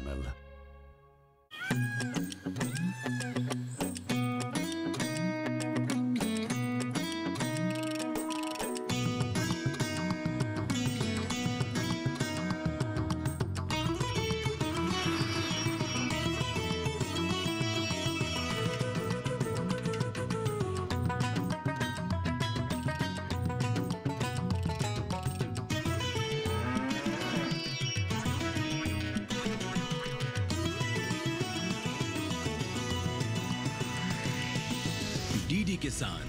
शामिल। डीडी किसान,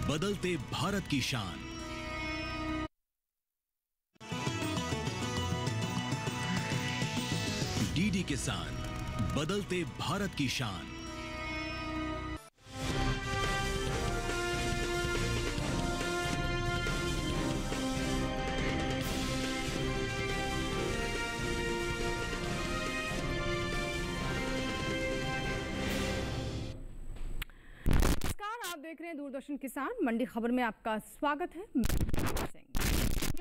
बदलते भारत की शान। डीडी किसान, बदलते भारत की शान। देख रहे हैं दूरदर्शन किसान मंडी खबर में आपका स्वागत है।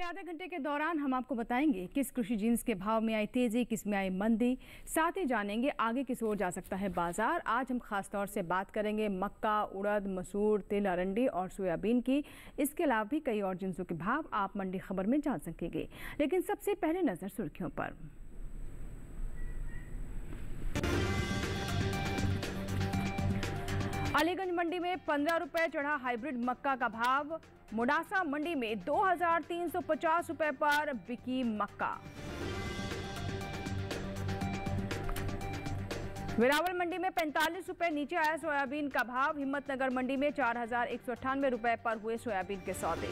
आधे घंटे के दौरान हम आपको बताएंगे किस कृषि जिन्स के भाव में आई तेजी, किस में आई मंदी, साथ ही जानेंगे आगे किस ओर जा सकता है बाजार। आज हम खास तौर से बात करेंगे मक्का, उड़द, मसूर, तिल, अरंडी और सोयाबीन की। इसके अलावा भी कई और जिन्सों के भाव आप मंडी खबर में जान सकेंगे, लेकिन सबसे पहले नजर सुर्खियों पर। अलीगंज मंडी में 15 रुपए चढ़ा हाइब्रिड मक्का का भाव। मुडासा मंडी में 2350 रुपए पर बिकी मक्का। वेरावल मंडी में 45 रुपए नीचे आया सोयाबीन का भाव। हिम्मतनगर मंडी में 4198 रुपए पर हुए सोयाबीन के सौदे।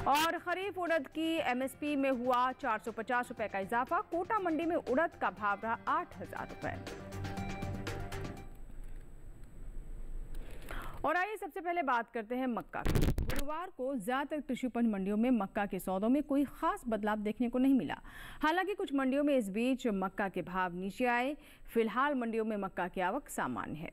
और खरीफ उड़द की एमएसपी में हुआ 450 रुपए का इजाफा। कोटा मंडी में उड़द का भाव रहा 8000 रुपए। और आइए सबसे पहले बात करते हैं मक्का की। गुरुवार को ज्यादातर कृषि उपज मंडियों में मक्का के सौदों में कोई खास बदलाव देखने को नहीं मिला। हालांकि कुछ मंडियों में इस बीच मक्का के भाव नीचे आए। फिलहाल मंडियों में मक्का की आवक सामान्य है।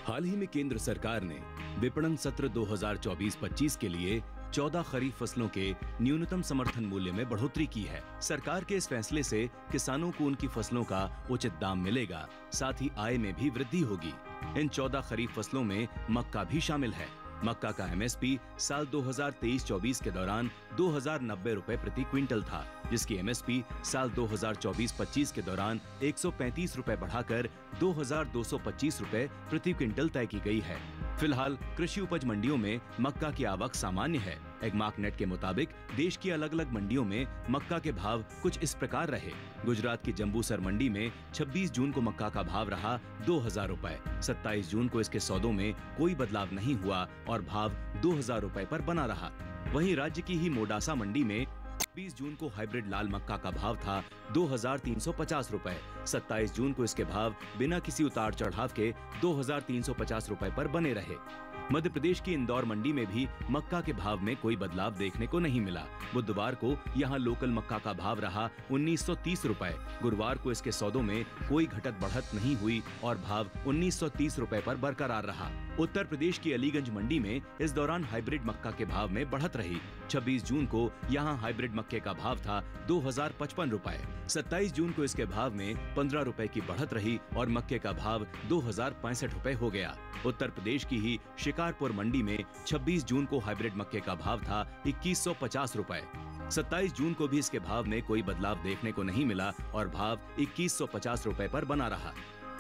हाल ही में केंद्र सरकार ने विपणन सत्र 2024-25 के लिए 14 खरीफ फसलों के न्यूनतम समर्थन मूल्य में बढ़ोतरी की है। सरकार के इस फैसले से किसानों को उनकी फसलों का उचित दाम मिलेगा, साथ ही आय में भी वृद्धि होगी। इन 14 खरीफ फसलों में मक्का भी शामिल है। मक्का का एमएसपी साल 2023-24 के दौरान 2090 रुपए प्रति क्विंटल था, जिसकी एमएसपी साल 2024-25 के दौरान 135 रुपए बढ़ाकर 2225 रुपए प्रति क्विंटल तय की गई है। फिलहाल कृषि उपज मंडियों में मक्का की आवक सामान्य है। एगमार्क नेट के मुताबिक देश की अलग अलग मंडियों में मक्का के भाव कुछ इस प्रकार रहे। गुजरात की जंबूसर मंडी में 26 जून को मक्का का भाव रहा 2000 रुपए। 27 जून को इसके सौदों में कोई बदलाव नहीं हुआ और भाव 2000 रुपए पर बना रहा। वहीं राज्य की ही मोडासा मंडी में 20 जून को हाइब्रिड लाल मक्का का भाव था 2350 रुपए। 27 जून को इसके भाव बिना किसी उतार चढ़ाव के 2350 रुपए पर बने रहे। मध्य प्रदेश की इंदौर मंडी में भी मक्का के भाव में कोई बदलाव देखने को नहीं मिला। बुधवार को यहां लोकल मक्का का भाव रहा 1930 रुपए। गुरुवार को इसके सौदों में कोई घटत बढ़त नहीं हुई और भाव 1930 रुपए पर बरकरार रहा। उत्तर प्रदेश की अलीगंज मंडी में इस दौरान हाइब्रिड मक्का के भाव में बढ़त रही। 26 जून को यहां हाइब्रिड मक्के का भाव था 2055 रुपए। 27 जून को इसके भाव में 15 रुपए की बढ़त रही और मक्के का भाव 2065 रुपए हो गया। उत्तर प्रदेश की ही शिकारपुर मंडी में 26 जून को हाइब्रिड मक्के का भाव था 2150 रुपए। 27 जून को भी इसके भाव में कोई बदलाव देखने को नहीं मिला और भाव 2150 रुपए पर बना रहा।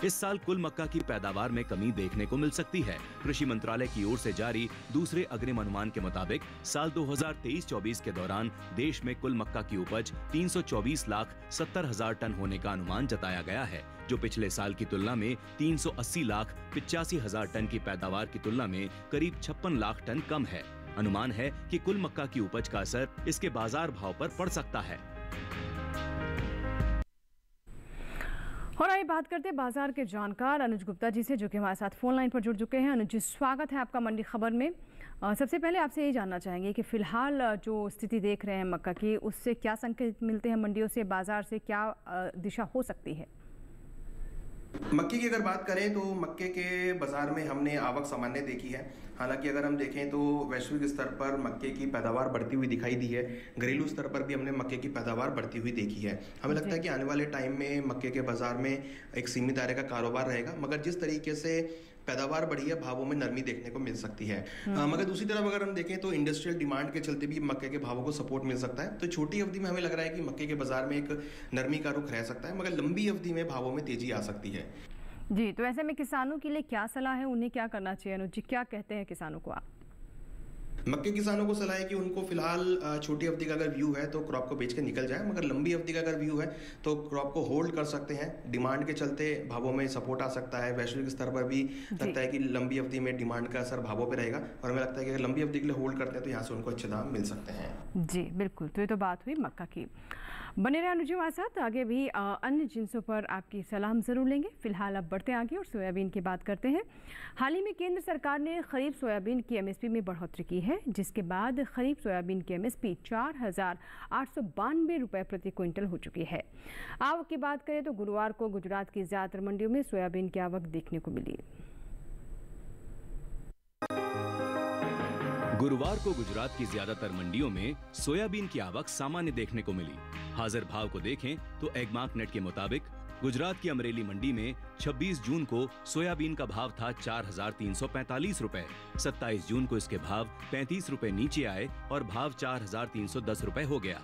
इस साल कुल मक्का की पैदावार में कमी देखने को मिल सकती है। कृषि मंत्रालय की ओर से जारी दूसरे अग्रिम अनुमान के मुताबिक साल 2023-24 के दौरान देश में कुल मक्का की उपज 324,70,000 टन होने का अनुमान जताया गया है, जो पिछले साल की तुलना में 380,85,000 टन की पैदावार की तुलना में करीब 56 लाख टन कम है। अनुमान है कि कुल मक्का की उपज का असर इसके बाजार भाव पर पड़ सकता है। और आइए बात करते हैं बाजार के जानकार अनुज गुप्ता जी से, जो कि हमारे साथ फोन लाइन पर जुड़ चुके हैं। अनुज जी, स्वागत है आपका मंडी खबर में। सबसे पहले आपसे ये जानना चाहेंगे कि फिलहाल जो स्थिति देख रहे हैं मक्का की, उससे क्या संकेत मिलते हैं मंडियों से, बाजार से क्या दिशा हो सकती है? मक्के की अगर बात करें तो मक्के के बाज़ार में हमने आवक सामान्य देखी है। हालांकि अगर हम देखें तो वैश्विक स्तर पर मक्के की पैदावार बढ़ती हुई दिखाई दी है। घरेलू स्तर पर भी हमने मक्के की पैदावार बढ़ती हुई देखी है। हमें लगता है कि आने वाले टाइम में मक्के के बाज़ार में एक सीमित दायरे का कारोबार रहेगा, मगर जिस तरीके से पैदावार बढ़ी है भावों में नरमी देखने को मिल सकती है। मगर दूसरी तरफ अगर हम देखें तो इंडस्ट्रियल डिमांड के चलते भी मक्के के भावों को सपोर्ट मिल सकता है। तो छोटी अवधि में हमें लग रहा है कि मक्के के बाजार में एक नरमी का रुख रह सकता है, मगर लंबी अवधि में भावों में तेजी आ सकती है। जी, तो ऐसे में किसानों के लिए क्या सलाह है, उन्हें क्या करना चाहिए? अनुज जी, क्या कहते हैं किसानों को आप? मक्के किसानों को सलाह है कि उनको फिलहाल छोटी अवधि का अगर व्यू है तो क्रॉप को बेच के निकल जाए, मगर लंबी अवधि का अगर व्यू है तो क्रॉप को होल्ड कर सकते हैं। डिमांड के चलते भावों में सपोर्ट आ सकता है। वैश्विक स्तर पर भी लगता है कि लंबी अवधि में डिमांड का असर भावों पे रहेगा, और हमें लगता है कि अगर लंबी अवधि के लिए होल्ड करते हैं तो यहाँ से उनको अच्छे दाम मिल सकते हैं। जी बिल्कुल, तो ये तो बात हुई मक्का की। बने रहे अनुज हमारे साथ, आगे भी अन्य जिन्सों पर आपकी सलाह हम ज़रूर लेंगे। फिलहाल अब बढ़ते आगे और सोयाबीन की बात करते हैं। हाल ही में केंद्र सरकार ने खरीफ सोयाबीन की एमएसपी में बढ़ोतरी की है, जिसके बाद खरीफ सोयाबीन की एमएसपी 4,892 रुपये प्रति क्विंटल हो चुकी है। आवक की बात करें तो गुरुवार को गुजरात की ज़्यादातर मंडियों में सोयाबीन की आवक देखने को मिली। गुरुवार को गुजरात की ज्यादातर मंडियों में सोयाबीन की आवक सामान्य देखने को मिली। हाजिर भाव को देखें तो एगमार्क नेट के मुताबिक गुजरात की अमरेली मंडी में 26 जून को सोयाबीन का भाव था 4,345 रुपए। 27 जून को इसके भाव 35 रुपए नीचे आए और भाव 4,310 रुपए हो गया।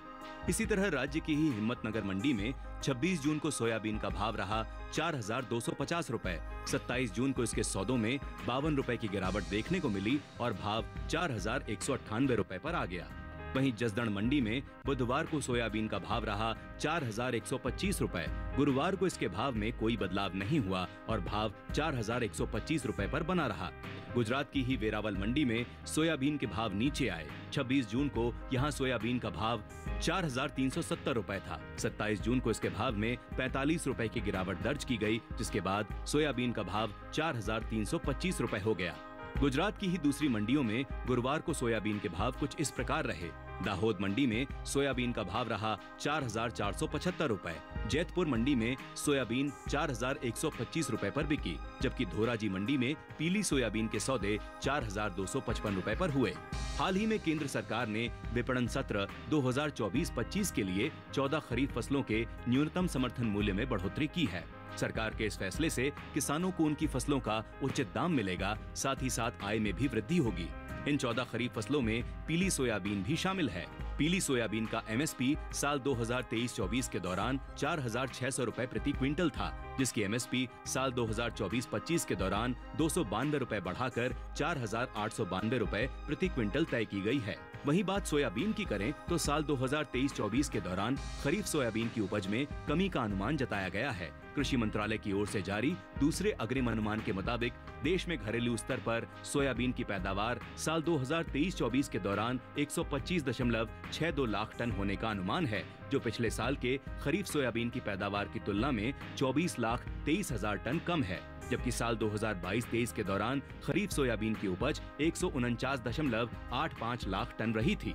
इसी तरह राज्य की ही हिम्मतनगर मंडी में 26 जून को सोयाबीन का भाव रहा 4,250 रुपए। 27 जून को इसके सौदों में 52 रुपए की गिरावट देखने को मिली और भाव 4,198 रुपए पर आ गया। वहीं जसदण मंडी में बुधवार को सोयाबीन का भाव रहा 4,125 रुपए। गुरुवार को इसके भाव में कोई बदलाव नहीं हुआ और भाव 4,125 रुपए पर बना रहा। गुजरात की ही वेरावल मंडी में सोयाबीन के भाव नीचे आए। 26 जून को यहां सोयाबीन का भाव 4,370 रुपए था। 27 जून को इसके भाव में 45 रुपए की गिरावट दर्ज की गई, जिसके बाद सोयाबीन का भाव 4,325 रुपए हो गया। गुजरात की ही दूसरी मंडियों में गुरुवार को सोयाबीन के भाव कुछ इस प्रकार रहे। दाहोद मंडी में सोयाबीन का भाव रहा 4,475 रुपए। जैतपुर मंडी में सोयाबीन 4,125 रुपए पर बिकी, जबकि धोराजी मंडी में पीली सोयाबीन के सौदे 4,255 रुपए पर हुए। हाल ही में केंद्र सरकार ने विपणन सत्र 2024-25 के लिए 14 खरीफ फसलों के न्यूनतम समर्थन मूल्य में बढ़ोतरी की है। सरकार के इस फैसले से किसानों को उनकी फसलों का उचित दाम मिलेगा, साथ ही साथ आय में भी वृद्धि होगी। इन 14 खरीफ फसलों में पीली सोयाबीन भी शामिल है। पीली सोयाबीन का एमएसपी साल 2023-24 के दौरान 4,600 रुपए प्रति क्विंटल था, जिसकी एमएसपी साल 2024-25 के दौरान 292 रुपए बढ़ाकर 4,892 रुपए प्रति क्विंटल तय की गई है। वहीं बात सोयाबीन की करें तो साल 2023-24 के दौरान खरीफ सोयाबीन की उपज में कमी का अनुमान जताया गया है। कृषि मंत्रालय की ओर से जारी दूसरे अग्रिम अनुमान के मुताबिक देश में घरेलू स्तर पर सोयाबीन की पैदावार साल 2023-24 के दौरान 125.62 लाख टन होने का अनुमान है, जो पिछले साल के खरीफ सोयाबीन की पैदावार की तुलना में 24,23,000 टन कम है। जबकि साल 2022-23 के दौरान खरीफ सोयाबीन की उपज 149.85 लाख टन रही थी।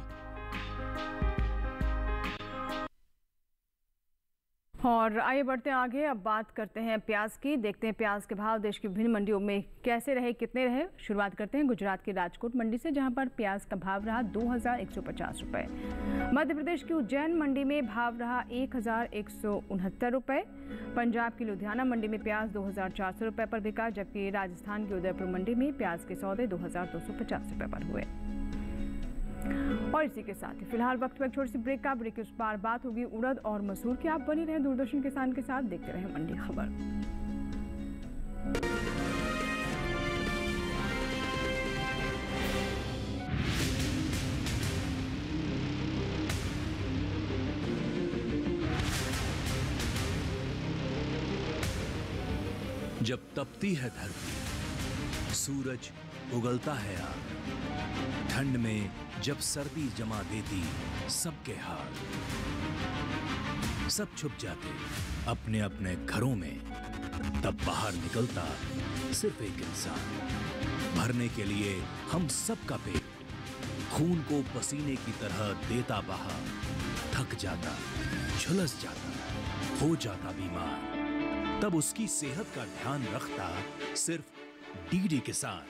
और आइए बढ़ते हैं आगे, अब बात करते हैं प्याज की। देखते हैं प्याज के भाव देश की विभिन्न मंडियों में कैसे रहे, कितने रहे। शुरुआत करते हैं गुजरात की राजकोट मंडी से, जहां पर प्याज का भाव रहा 2,150 रुपये। मध्य प्रदेश की उज्जैन मंडी में भाव रहा 1,169 रुपये। पंजाब की लुधियाना मंडी में प्याज 2,400 रुपये पर बिका, जबकि राजस्थान की उदयपुर मंडी में प्याज के सौदे 2,250 रुपये पर हुए। और इसी के साथ ही फिलहाल वक्त पर एक छोटी सी ब्रेक का। ब्रेक के उस पार बात होगी उड़द और मसूर की। आप बने रहें दूरदर्शन किसान के साथ, देखते रहें मंडी खबर। जब तपती है धरती, सूरज उगलता है आग, ठंड में जब सर्दी जमा देती सबके हाल, सब छुप जाते अपने अपने घरों में, तब बाहर निकलता सिर्फ एक इंसान, भरने के लिए हम सबका पेट, खून को पसीने की तरह देता बहा, थक जाता, झुलस जाता, हो जाता बीमार, तब उसकी सेहत का ध्यान रखता सिर्फ डीडी किसान।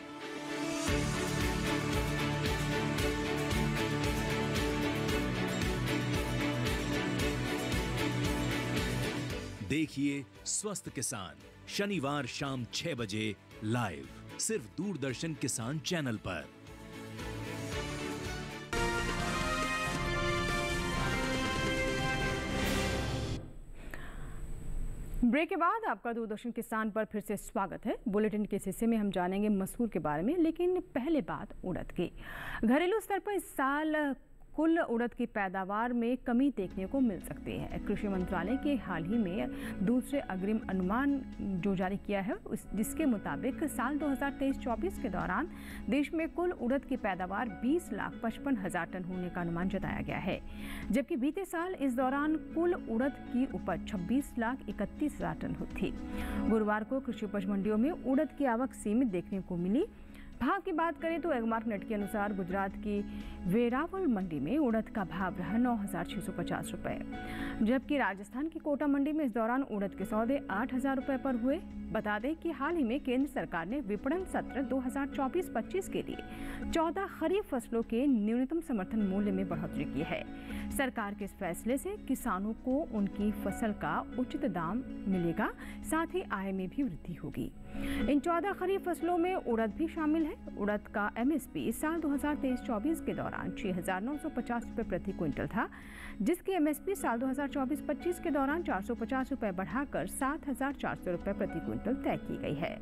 देखिए स्वस्थ किसान शनिवार शाम 6 बजे लाइव सिर्फ दूरदर्शन किसान चैनल पर। ब्रेक के बाद आपका दूरदर्शन किसान पर फिर से स्वागत है। बुलेटिन के इस हिस्से में हम जानेंगे मसूर के बारे में, लेकिन पहले बात उड़द की। घरेलू स्तर पर इस साल कुल उड़द की पैदावार में कमी देखने को मिल सकती है। कृषि मंत्रालय के हाल ही में दूसरे अग्रिम अनुमान जो जारी किया है जिसके मुताबिक साल 2023-24 के दौरान देश में कुल उड़द की पैदावार 20,55,000 टन होने का अनुमान जताया गया है, जबकि बीते साल इस दौरान कुल उड़द की उपज 26,31,000 टन थी। गुरुवार को कृषि उपज मंडियों में उड़द की आवक सीमित देखने को मिली। भाव की बात करें तो एगमार्क नेट के अनुसार गुजरात की वेरावल मंडी में उड़द का भाव रहा 9,650 रुपये, जबकि राजस्थान की कोटा मंडी में इस दौरान उड़द के सौदे 8,000 रुपये पर हुए। बता दें कि हाल ही में केंद्र सरकार ने विपणन सत्र 2024-25 के लिए 14 खरीफ फसलों के न्यूनतम समर्थन मूल्य में बढ़ोतरी की है। सरकार के इस फैसले से किसानों को उनकी फसल का उचित दाम मिलेगा, साथ ही आय में भी वृद्धि होगी। इन 14 खरीफ फसलों में उड़द भी शामिल है। उड़द का MSP साल 2023-24 के दौरान 6,950 रुपये प्रति क्विंटल था, जिसकी MSP साल 2024-25 के दौरान 450 रुपये बढ़ाकर 7,400 रुपये प्रति क्विंटल तय की गई है।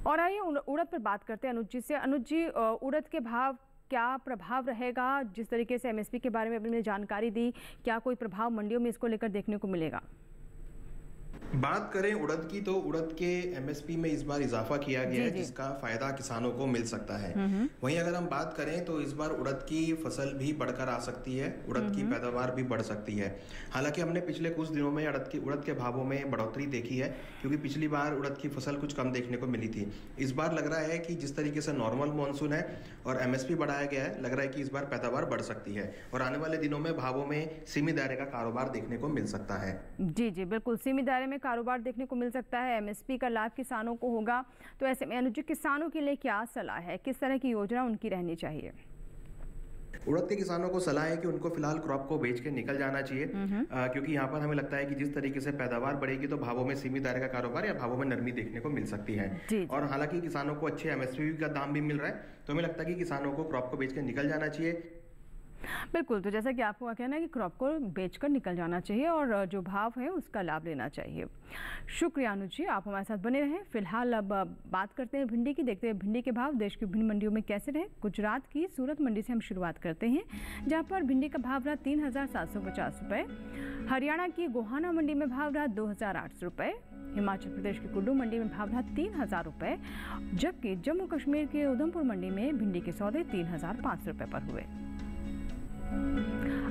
और आइए उड़द पर बात करते हैं अनुज जी से। अनुज जी, उड़द के भाव क्या प्रभाव रहेगा? जिस तरीके से MSP के बारे में आपने जानकारी दी, क्या कोई प्रभाव मंडियों में इसको लेकर देखने को मिलेगा? बात करें उड़द की तो उड़द के MSP में इस बार इजाफा किया गया है, जिसका फायदा किसानों को मिल सकता है। वहीं अगर हम बात करें तो इस बार उड़द की फसल भी बढ़कर आ सकती है, उड़द की पैदावार भी बढ़ सकती है। हालांकि हमने पिछले कुछ दिनों में उड़द के भावों में बढ़ोतरी देखी है, क्योंकि पिछली बार उड़द की फसल कुछ कम देखने को मिली थी। इस बार लग रहा है कि जिस तरीके से नॉर्मल मानसून है और MSP बढ़ाया गया है, लग रहा है कि इस बार पैदावार बढ़ सकती है और आने वाले दिनों में भावों में सीमित दायरे का कारोबार देखने को मिल सकता है। जी जी बिल्कुल, सीमित दायरे में कारोबार देखने को मिल सकता है। MSP का लाभ किसानों को होगा। तो ऐसे में अनुज, किसानों के लिए क्या सलाह है, किस तरह की योजना उनकी रहनी चाहिए? उड़द के किसानों को सलाह है कि उनको फिलहाल क्रॉप को बेच के निकल जाना चाहिए, क्योंकि यहाँ पर हमें लगता है कि जिस तरीके से पैदावार बढ़ेगी तो भावों में सीमित दायरे का कारोबार या भावों में नरमी देखने को मिल सकती है। और हालांकि किसानों को अच्छे MSP का दाम भी मिल रहा है, तो हमें लगता है कि किसानों को क्रॉप को बेच के निकल जाना चाहिए। बिल्कुल, तो जैसा कि आपको कहना है कि क्रॉप को बेचकर निकल जाना चाहिए और जो भाव है उसका लाभ लेना चाहिए। शुक्रिया अनुज जी, आप हमारे साथ बने रहें। फिलहाल अब बात करते हैं भिंडी की। देखते हैं भिंडी के भाव देश की विभिन्न मंडियों में कैसे रहे। गुजरात की सूरत मंडी से हम शुरुआत करते हैं, जहाँ पर भिंडी का भाव रहा 3,750 रुपये। हरियाणा की गोहाना मंडी में भाव रहा 2,800 रुपये। हिमाचल प्रदेश की कुल्लू मंडी में भाव रहा 3,000 रुपये, जबकि जम्मू कश्मीर के उधमपुर मंडी में भिंडी के सौदे 3,500 रुपये पर हुए।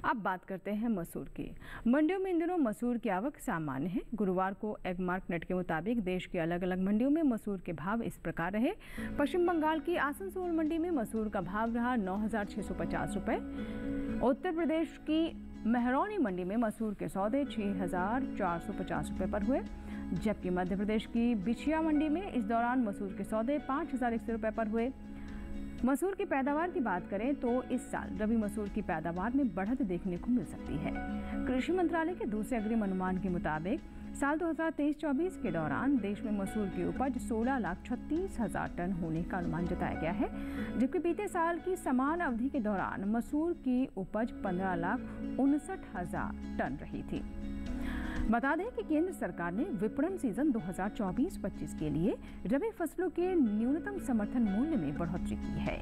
अब बात करते हैं मसूर की। मंडियों में इन दिनों मसूर की आवक सामान्य है। गुरुवार को एगमार्क नेट के मुताबिक देश की अलग अलग मंडियों में मसूर के भाव इस प्रकार रहे। पश्चिम बंगाल की आसनसोल मंडी में मसूर का भाव रहा 9,650 रुपये। उत्तर प्रदेश की मेहरौनी मंडी में मसूर के सौदे 6,450 रुपये पर हुए, जबकि मध्य प्रदेश की बिछिया मंडी में इस दौरान मसूर के सौदे 5,100 रुपये पर हुए। मसूर की पैदावार की बात करें तो इस साल रबी मसूर की पैदावार में बढ़त देखने को मिल सकती है। कृषि मंत्रालय के दूसरे अग्रिम अनुमान के मुताबिक साल 2023-24 के दौरान देश में मसूर की उपज 16,36,000 टन होने का अनुमान जताया गया है, जबकि बीते साल की समान अवधि के दौरान मसूर की उपज 15,59,000 टन रही थी। बता दें कि केंद्र सरकार ने विपणन सीजन 2024-25 के लिए रबी फसलों के न्यूनतम समर्थन मूल्य में बढ़ोतरी की है।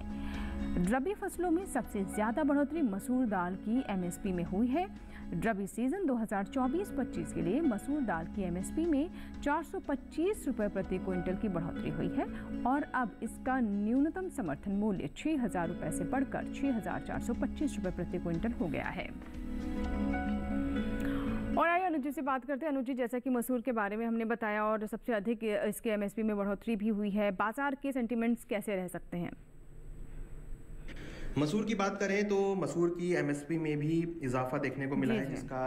रबी फसलों में सबसे ज्यादा बढ़ोतरी मसूर दाल की MSP में हुई है। रबी सीजन 2024-25 के लिए मसूर दाल की MSP में 425 रुपये प्रति क्विंटल की बढ़ोतरी हुई है और अब इसका न्यूनतम समर्थन मूल्य 6,000 रुपये से बढ़कर 6,425 रुपये प्रति क्विंटल हो गया है। और आइए अनुज जी से बात करते हैं। अनुज जी, जैसा कि मसूर के बारे में हमने बताया और सबसे अधिक इसके MSP में बढ़ोतरी भी हुई है, बाजार के सेंटिमेंट्स कैसे रह सकते हैं? मसूर की बात करें तो मसूर की एमएसपी में भी इजाफा देखने को मिला है, जिसका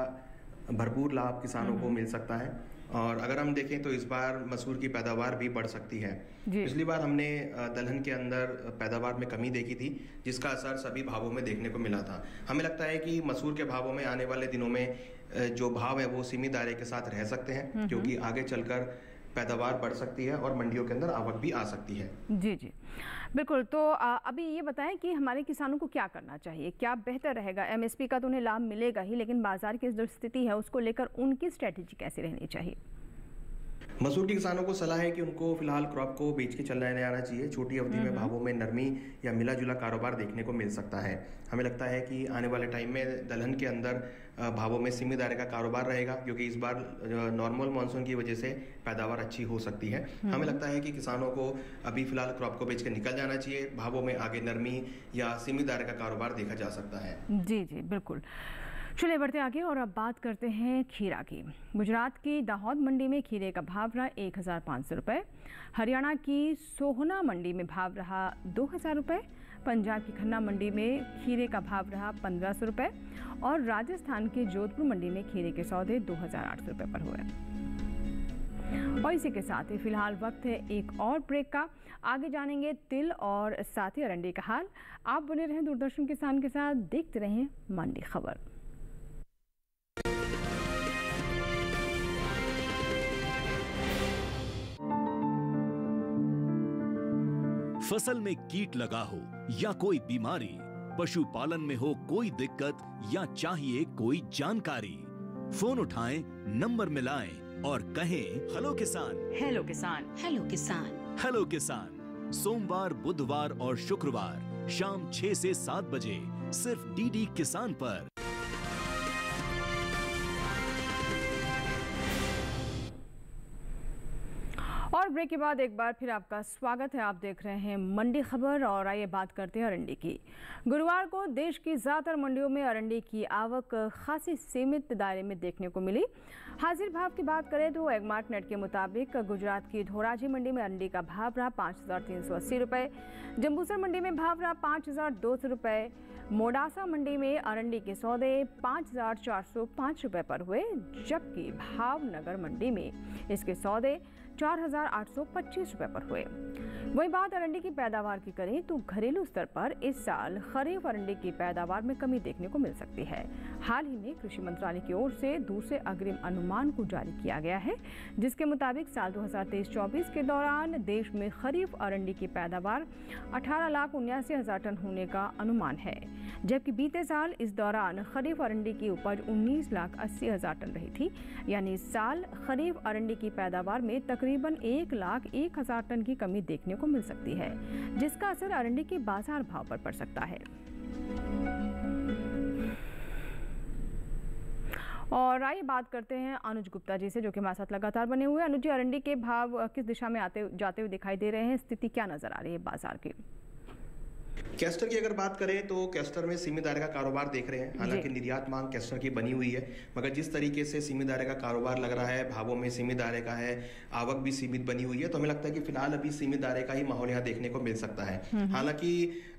भरपूर लाभ किसानों को मिल सकता है। और अगर हम देखें तो इस बार मसूर की पैदावार भी बढ़ सकती है। पिछली बार हमने दलहन के अंदर पैदावार में कमी देखी थी, जिसका असर सभी भावों में देखने को मिला था। हमें लगता है कि मसूर के भावों में आने वाले दिनों में जो भाव है वो सीमित दायरे के साथ रह सकते हैं, क्योंकि आगे चलकर पैदावार बढ़ सकती है और मंडियों के अंदर आवक भी आ सकती है। जी जी बिल्कुल। तो अभी ये बताएं कि हमारे किसानों को क्या करना चाहिए, क्या बेहतर रहेगा? एमएसपी का तो उन्हें लाभ मिलेगा ही, लेकिन बाजार की जो स्थिति है उसको लेकर उनकी स्ट्रेटेजी कैसी रहनी चाहिए? मसूर के किसानों को सलाह है कि उनको फिलहाल क्रॉप को बेच के चलना आना चाहिए। छोटी अवधि में भावों में नरमी या मिला जुला कारोबार देखने को मिल सकता है। हमें लगता है कि आने वाले टाइम में दलहन के अंदर भावों में सीमित दायरे का कारोबार रहेगा, क्योंकि इस बार नॉर्मल मानसून की वजह से पैदावार अच्छी हो सकती है। हमें लगता है कि किसानों को अभी फिलहाल क्रॉप को बेच के निकल जाना चाहिए। भावों में आगे नरमी या सीमित दायरे का कारोबार देखा जा सकता है। जी जी बिल्कुल। चलिए बढ़ते आगे और अब बात करते हैं खीरा की। गुजरात की दाहोद मंडी में खीरे का भाव रहा 1500 रुपये, हरियाणा की सोहना मंडी में भाव रहा 2000 रुपये, पंजाब की खन्ना मंडी में खीरे का भाव रहा 1500 रुपये और राजस्थान के जोधपुर मंडी में खीरे के सौदे 2800 रुपये पर हुए। और इसी के साथ ही फिलहाल वक्त है एक और ब्रेक का। आगे जानेंगे तिल और साथ ही अरंडी का हाल। आप बने रहें दूरदर्शन किसान के साथ, देखते रहें मंडी खबर। फसल में कीट लगा हो या कोई बीमारी, पशुपालन में हो कोई दिक्कत या चाहिए कोई जानकारी, फोन उठाएं, नंबर मिलाएं और कहें हेलो किसान। हेलो किसान, हेलो किसान, हेलो किसान। सोमवार, बुधवार और शुक्रवार शाम 6 से 7 बजे सिर्फ डीडी किसान पर। और ब्रेक के बाद एक बार फिर आपका स्वागत है। आप देख रहे हैं मंडी खबर और आइए बात करते हैं अरंडी की। गुरुवार को देश की ज़्यादातर मंडियों में अरंडी की आवक खासी सीमित दायरे में देखने को मिली। हाजिर भाव की बात करें तो एगमार्क नेट के मुताबिक गुजरात की धोराजी मंडी में अरंडी का भाव रहा 5380 रुपये, जम्बूसर मंडी में भाव रहा 5200 रुपये, मोडासा मंडी में अरंडी के सौदे 5405 रुपये पर हुए, जबकि भावनगर मंडी में इसके सौदे 4825 रुपये पर हुए। वहीं बात अरंडी की पैदावार की करें तो घरेलू स्तर पर इस साल खरीफ अरंडी की पैदावार में कमी देखने को मिल सकती है। हाल ही में कृषि मंत्रालय की ओर से दूसरे अग्रिम अनुमान को जारी किया गया है, जिसके मुताबिक साल 2023-24 के दौरान देश में खरीफ अरंडी की पैदावार 18,79,000 टन होने का अनुमान है, जबकि बीते साल इस दौरान खरीफ अरंडी की उपज 19,80,000 टन रही थी। यानी इस साल खरीफ अरंडी की पैदावार में तकरीबन 1,01,000 टन की कमी देखने को मिल सकती है, जिसका असर अरंडी के बाजार भाव पर पड़ सकता है। और आइए बात करते हैं अनुज गुप्ता जी से, जो कि हमारे साथ लगातार बने हुए हैं। अनुज जी, अरंडी के भाव किस दिशा में आते जाते हुए दिखाई दे रहे हैं? स्थिति क्या नजर आ रही है बाजार की? कैस्टर की अगर बात करें तो कैस्टर में सीमित दायरे का कारोबार देख रहे हैं। हालांकि निर्यात मांग कैस्टर की बनी हुई है, मगर जिस तरीके से सीमित दायरे का कारोबार लग रहा है, भावों में सीमित दायरे का है, आवक भी सीमित बनी हुई है, तो हमें लगता है कि फिलहाल अभी सीमित दायरे का ही माहौल यहाँ देखने को मिल सकता है। हालांकि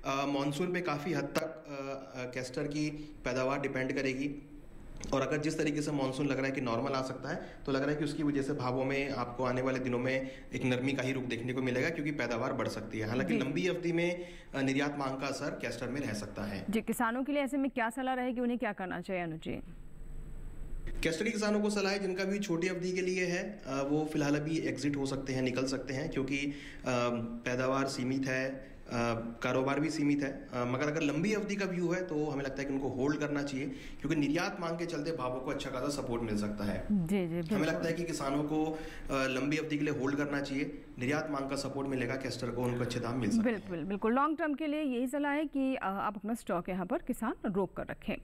मानसून पे काफी हद तक कैस्टर की पैदावार डिपेंड करेगी, और अगर जिस तरीके से मानसून लग रहा है कि नॉर्मल आ सकता है, तो लग रहा है कि उसकी वजह से भावों में आपको आने वाले दिनों में एक नरमी का ही रुख देखने को मिलेगा, क्योंकि पैदावार बढ़ सकती है। हालांकि लंबी अवधि में निर्यात मांग का असर कैस्टर में रह सकता है। जी, किसानों के लिए ऐसे में क्या सलाह रहेगी, उन्हें क्या करना चाहिए अनुज जी? कैस्टर के किसानों को सलाह है, जिनका भी छोटी अवधि के लिए है वो फिलहाल अभी एग्जिट हो सकते हैं, निकल सकते हैं, क्योंकि पैदावार सीमित है, कारोबार भी सीमित है। मगर अगर लंबी अवधि का व्यू है तो हमें लगता है कि उनको होल्ड करना चाहिए, क्योंकि निर्यात मांग के चलते भावों को अच्छा खासा सपोर्ट मिल सकता है। जी जी, हमें लगता है कि किसानों को लंबी अवधि के लिए होल्ड करना चाहिए। निर्यात मांग का सपोर्ट मिलेगा कैस्टर को, उनको अच्छे दाम मिल सकते हैं। बिल्कुल बिल्कुल, लॉन्ग टर्म के लिए यही सलाह है कि आप अपना स्टॉक यहाँ पर किसान रोक कर रखें।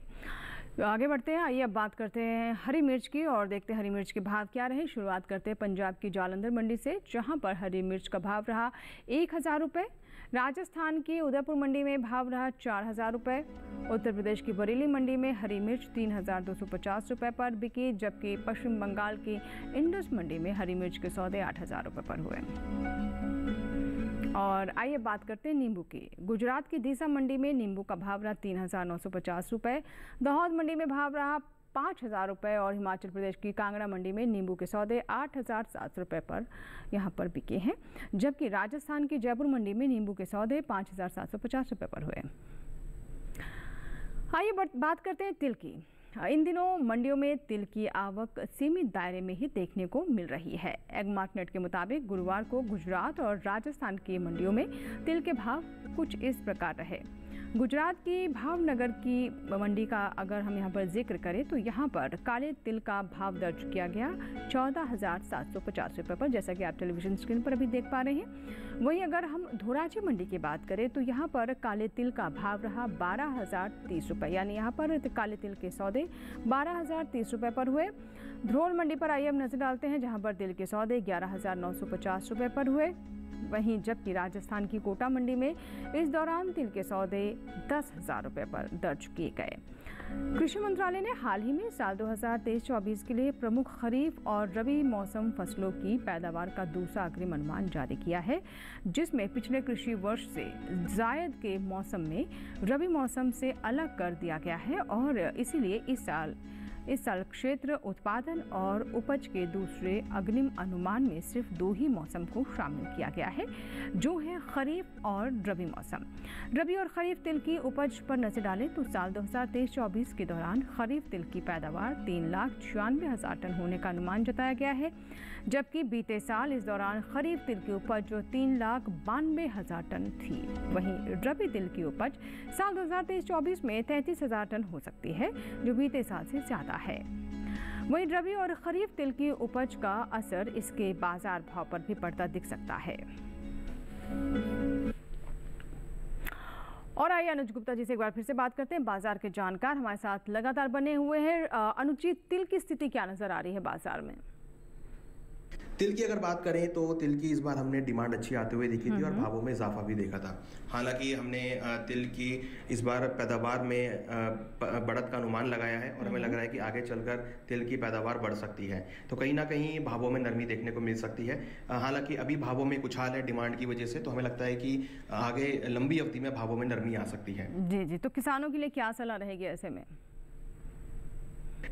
आगे बढ़ते हैं, आइए अब बात करते हैं हरी मिर्च की और देखते हैं हरी मिर्च के भाव क्या रहे। शुरुआत करते हैं पंजाब की जालंधर मंडी से, जहां पर हरी मिर्च का भाव रहा 1,000 रुपये। राजस्थान की उदयपुर मंडी में भाव रहा 4,000 रुपये। उत्तर प्रदेश की बरेली मंडी में हरी मिर्च 3,250 रुपये पर बिकी, जबकि पश्चिम बंगाल की इंडस मंडी में हरी मिर्च के सौदे 8,000 रुपये पर हुए। और आइए बात करते हैं नींबू की। गुजरात की दीसा मंडी में नींबू का भाव रहा 3,950 रुपये, दाहोद मंडी में भाव रहा 5,000 रुपये और हिमाचल प्रदेश की कांगड़ा मंडी में नींबू के सौदे 8,700 रुपये पर यहाँ पर बिके हैं, जबकि राजस्थान की जयपुर मंडी में नींबू के सौदे 5,750 रुपये पर हुए। आइए बात करते हैं तिल की। इन दिनों मंडियों में तिल की आवक सीमित दायरे में ही देखने को मिल रही है। एगमार्कनेट के मुताबिक गुरुवार को गुजरात और राजस्थान की मंडियों में तिल के भाव कुछ इस प्रकार रहे। गुजरात की भावनगर की मंडी का अगर हम यहाँ पर जिक्र करें तो यहाँ पर काले तिल का भाव दर्ज किया गया 14,750 रुपये पर, जैसा कि आप टेलीविजन स्क्रीन पर अभी देख पा रहे हैं। वहीं अगर हम धोराजी मंडी की बात करें तो यहाँ पर काले तिल का भाव रहा 12,030 रुपये, यानी यहाँ पर काले तिल के सौदे 12,030 रुपये पर हुए। ध्रोल मंडी पर आइए हम नजर डालते हैं, जहाँ पर तिल के सौदे 11,950 रुपये पर हुए। वहीं जबकि राजस्थान की कोटा मंडी में इस दौरान तिल के सौदे 10,000 रुपये पर दर्ज किए गए। कृषि मंत्रालय ने हाल ही में साल 2023-24 के लिए प्रमुख खरीफ और रबी मौसम फसलों की पैदावार का दूसरा अग्रिम अनुमान जारी किया है, जिसमें पिछले कृषि वर्ष से जायद के मौसम में रबी मौसम से अलग कर दिया गया है और इसीलिए इस साल क्षेत्र उत्पादन और उपज के दूसरे अग्रिम अनुमान में सिर्फ 2 ही मौसम को शामिल किया गया है, जो है खरीफ और रबी मौसम। रबी और खरीफ तिल की उपज पर नजर डालें तो साल 2023-24 के दौरान खरीफ तिल की पैदावार 3,96,000 टन होने का अनुमान जताया गया है, जबकि बीते साल इस दौरान खरीफ तिल की उपज 3,92,000 टन थी। वहीं रबी तिल की उपज साल 2023-24 में 33,000 टन हो सकती है, जो बीते साल से ज़्यादा है। वहीं रबी और खरीफ तिल की उपज का असर इसके बाजार भाव पर भी पड़ता दिख सकता है। और आइए अनुज गुप्ता जी से एक बार फिर से बात करते हैं। बाजार के जानकार हमारे साथ लगातार बने हुए हैं। अनुज जी, तिल की स्थिति क्या नजर आ रही है बाजार में? तिल की अगर बात करें तो तिल की इस बार हमने डिमांड अच्छी आते हुए देखी थी और भावों में इजाफा भी देखा था। हालांकि हमने तिल की इस बार पैदावार में बढ़त का अनुमान लगाया है और हमें लग रहा है कि आगे चलकर तिल की पैदावार बढ़ सकती है, तो कहीं ना कहीं भावों में नरमी देखने को मिल सकती है। हालांकि अभी भावों में कुछ हाल है डिमांड की वजह से, तो हमें लगता है कि आगे लंबी अवधि में भावों में नरमी आ सकती है। जी जी, तो किसानों के लिए क्या सलाह रहेगी ऐसे में?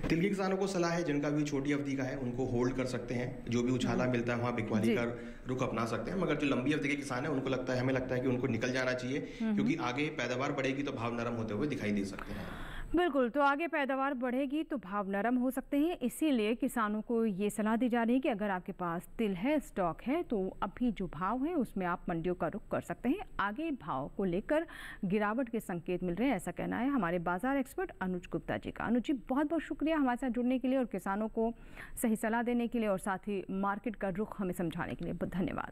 तिल के किसानों को सलाह है जिनका भी छोटी अवधि का है उनको होल्ड कर सकते हैं, जो भी उछाला मिलता है वहाँ बिकवाली का रुख अपना सकते हैं। मगर जो लंबी अवधि के किसान है उनको लगता है, हमें लगता है कि उनको निकल जाना चाहिए, क्योंकि आगे पैदावार बढ़ेगी तो भाव नरम होते हुए दिखाई दे सकते हैं। बिल्कुल, तो आगे पैदावार बढ़ेगी तो भाव नरम हो सकते हैं, इसीलिए किसानों को ये सलाह दी जा रही है कि अगर आपके पास तिल है, स्टॉक है, तो अभी जो भाव है उसमें आप मंडियों का रुख कर सकते हैं। आगे भाव को लेकर गिरावट के संकेत मिल रहे हैं, ऐसा कहना है हमारे बाजार एक्सपर्ट अनुज गुप्ता जी का। अनुज जी, बहुत बहुत शुक्रिया हमारे साथ जुड़ने के लिए और किसानों को सही सलाह देने के लिए और साथ ही मार्केट का रुख हमें समझाने के लिए धन्यवाद।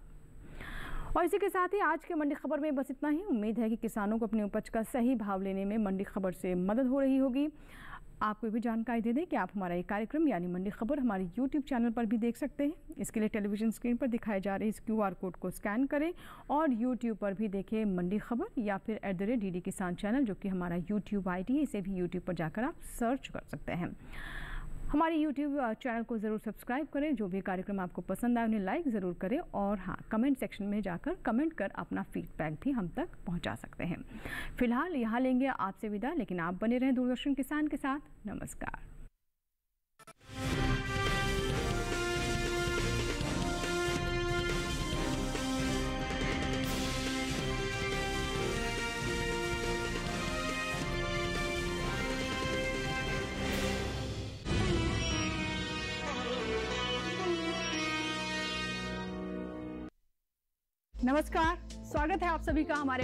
और इसी के साथ ही आज के मंडी खबर में बस इतना ही। उम्मीद है कि किसानों को अपनी उपज का सही भाव लेने में मंडी खबर से मदद हो रही होगी। आपको भी जानकारी दे दें कि आप हमारा ये कार्यक्रम यानी मंडी खबर हमारे YouTube चैनल पर भी देख सकते हैं। इसके लिए टेलीविजन स्क्रीन पर दिखाए जा रहे इस QR कोड को स्कैन करें और YouTube पर भी देखें मंडी खबर, या फिर @DD किसान चैनल, जो कि हमारा YouTube ID है, इसे भी YouTube पर जाकर आप सर्च कर सकते हैं। हमारे YouTube चैनल को ज़रूर सब्सक्राइब करें। जो भी कार्यक्रम आपको पसंद आए उन्हें लाइक ज़रूर करें और हाँ, कमेंट सेक्शन में जाकर कमेंट कर अपना फीडबैक भी हम तक पहुंचा सकते हैं। फिलहाल यहाँ लेंगे आपसे विदा, लेकिन आप बने रहें दूरदर्शन किसान के साथ। नमस्कार। नमस्कार, स्वागत है आप सभी का हमारे